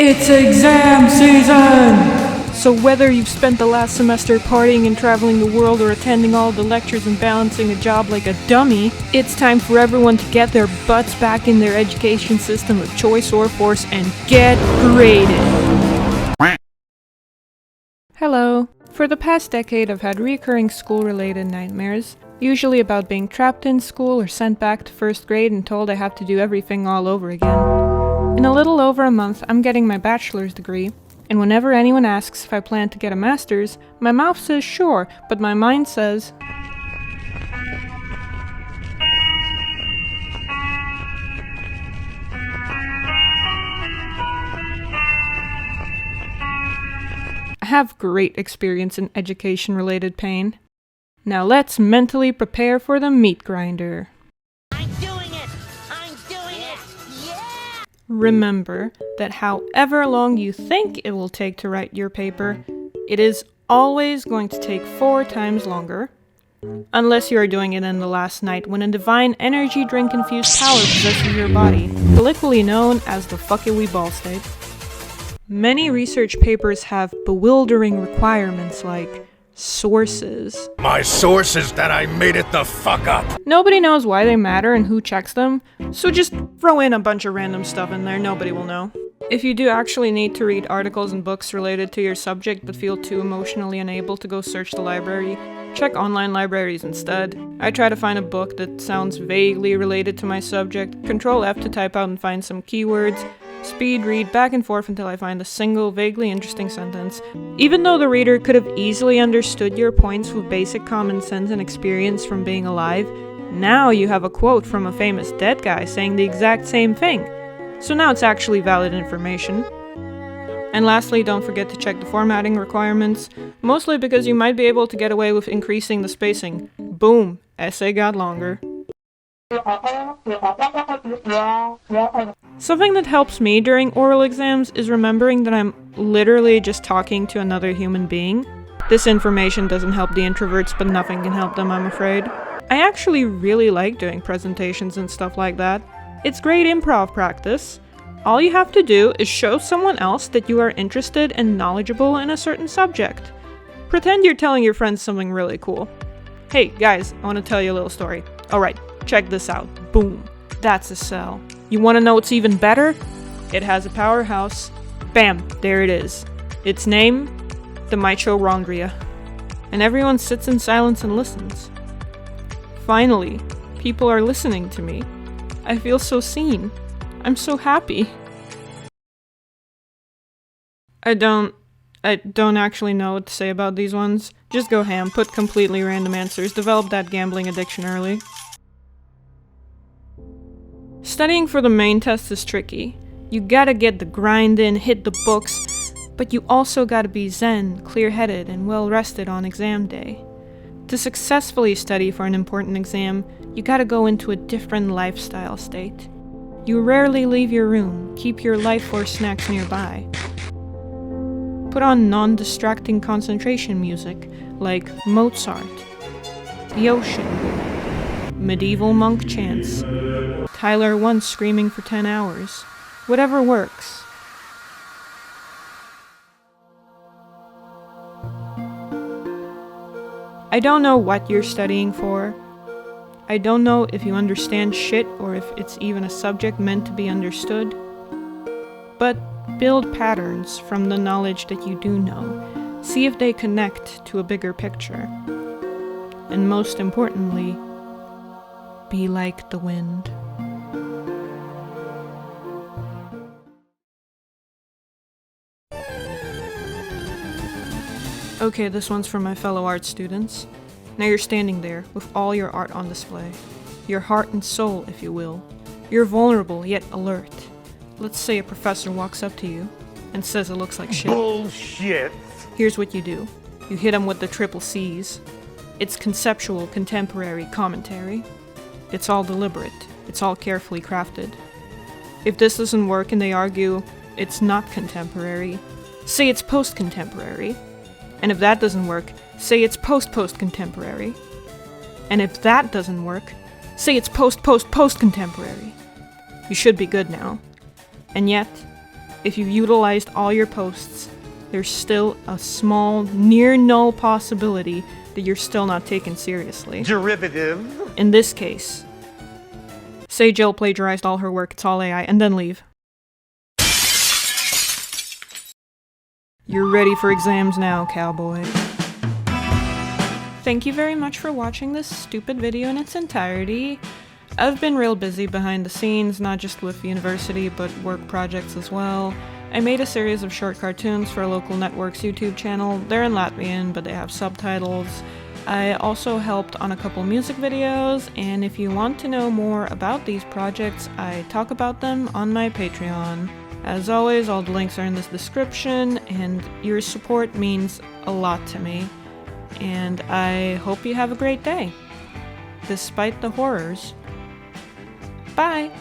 It's exam season! So whether you've spent the last semester partying and traveling the world or attending all the lectures and balancing a job like a dummy, it's time for everyone to get their butts back in their education system of choice or force and get graded. Hello. For the past decade, I've had recurring school-related nightmares, usually about being trapped in school or sent back to first grade and told I have to do everything all over again. In a little over a month, I'm getting my bachelor's degree, and whenever anyone asks if I plan to get a master's, my mouth says sure, but my mind says, I have great experience in education-related pain. Now let's mentally prepare for the meat grinder. Remember that however long you think it will take to write your paper, it is always going to take 4 times longer. Unless you are doing it in the last night when a divine energy drink-infused power possesses your body, colloquially known as the fuck-it-we ball state. Many research papers have bewildering requirements like sources. My source is that I made it the fuck up. Nobody knows why they matter and who checks them, so just throw in a bunch of random stuff in there, nobody will know. If you do actually need to read articles and books related to your subject but feel too emotionally unable to go search the library, check online libraries instead. I try to find a book that sounds vaguely related to my subject, Control F to type out and find some keywords, speed read back and forth until I find a single vaguely interesting sentence. Even though the reader could have easily understood your points with basic common sense and experience from being alive, now you have a quote from a famous dead guy saying the exact same thing. So now it's actually valid information. And lastly, don't forget to check the formatting requirements, mostly because you might be able to get away with increasing the spacing. Boom, essay got longer. Something that helps me during oral exams is remembering that I'm literally just talking to another human being. This information doesn't help the introverts, but nothing can help them, I'm afraid. I actually really like doing presentations and stuff like that. It's great improv practice. All you have to do is show someone else that you are interested and knowledgeable in a certain subject. Pretend you're telling your friends something really cool. Hey guys, I want to tell you a little story. Alright, check this out. Boom. That's a cell. You want to know what's even better? It has a powerhouse. Bam, there it is. Its name, the mitochondria. And everyone sits in silence and listens. Finally, people are listening to me. I feel so seen. I'm so happy. I don't actually know what to say about these ones. Just go ham, put completely random answers, develop that gambling addiction early. Studying for the main test is tricky. You gotta get the grind in, hit the books, but you also gotta be zen, clear-headed, and well-rested on exam day. To successfully study for an important exam, you gotta go into a different lifestyle state. You rarely leave your room, keep your life force snacks nearby. Put on non-distracting concentration music, like Mozart, the ocean, medieval monk chants, Tyler once screaming for 10 hours. Whatever works. I don't know what you're studying for. I don't know if you understand shit or if it's even a subject meant to be understood. But build patterns from the knowledge that you do know. See if they connect to a bigger picture. And most importantly, be like the wind. Okay, this one's for my fellow art students. Now you're standing there, with all your art on display. Your heart and soul, if you will. You're vulnerable, yet alert. Let's say a professor walks up to you, and says it looks like shit. Bullshit! Here's what you do. You hit him with the triple C's. It's conceptual, contemporary commentary. It's all deliberate. It's all carefully crafted. If this doesn't work and they argue, it's not contemporary, say it's post-contemporary. And if that doesn't work, say it's post-post-contemporary. And if that doesn't work, say it's post-post-post-contemporary. You should be good now. And yet, if you've utilized all your posts, there's still a small, near null possibility that you're still not taken seriously. Derivative. In this case, say Jill plagiarized all her work, it's all AI, and then leave. You're ready for exams now, cowboy. Thank you very much for watching this stupid video in its entirety. I've been real busy behind the scenes, not just with university, but work projects as well. I made a series of short cartoons for a local network's YouTube channel. They're in Latvian, but they have subtitles. I also helped on a couple music videos, and if you want to know more about these projects, I talk about them on my Patreon. As always, all the links are in this description, and your support means a lot to me. And I hope you have a great day, despite the horrors. Bye!